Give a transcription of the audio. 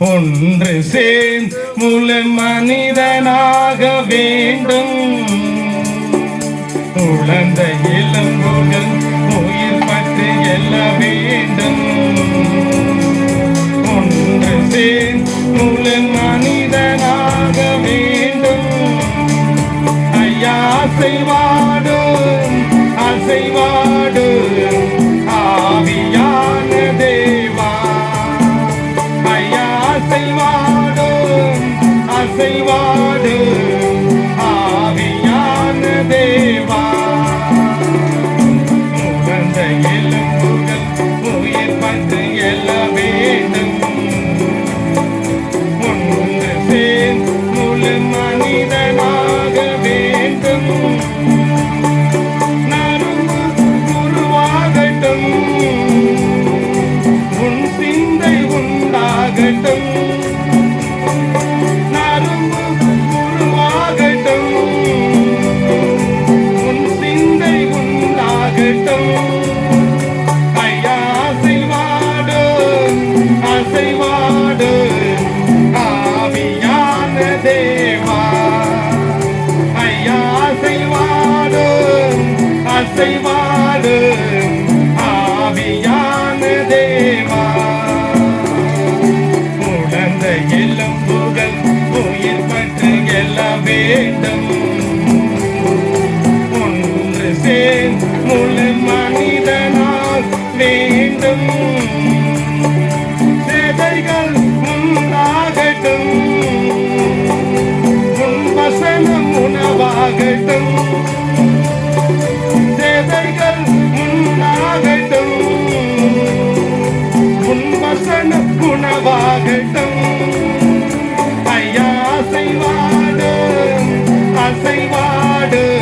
ஒன்று சேர்ந்து முழு மனிதனாக வேண்டும். உழந்த எலும்புகள் உயிர் பற்றி எல்ல வேண்டும். ஒன்று சேர்ந்து முழு மனிதனாக வேண்டும். ஐயா அசைவாடும் அசைவாடும் ஆவியான தேவா. ஐயா அசைவாடும் அசைவாடும் ஆவியான தேவா. உலர்ந்த எலும்புகள் உயிர் பற்றி எல்ல வேண்டும். ஒன்று சேர்ந்து முழு மனிதனாக வேண்டும். நரம்பு உருவாகட்டும், உன் சிந்தை உண்டாகட்டும். நரம்பு உருவாகட்டும், உன் சிந்தை உண்டாகட்டும். ஐயா அசைவாடும் அசைவாடும் ஆவியான தேவா. ஐயா அசைவாடும் அசைவாடும் ஆவியான தேவா. உணர்ந்த எலும்புகள் உயிர் பற்றி எல்ல வேண்டும். ஒன்று சேர்ந்து முழு மனிதனால் வேண்டும். சேதைகள் உண்டாகட்டும், உன் வசனம் உணவாகட்டும். சேதைகள் உண்டாகட்டும், உன் வசனம் உணவாகட்டும். ஐயா அசைவாடும் அசைவாடும்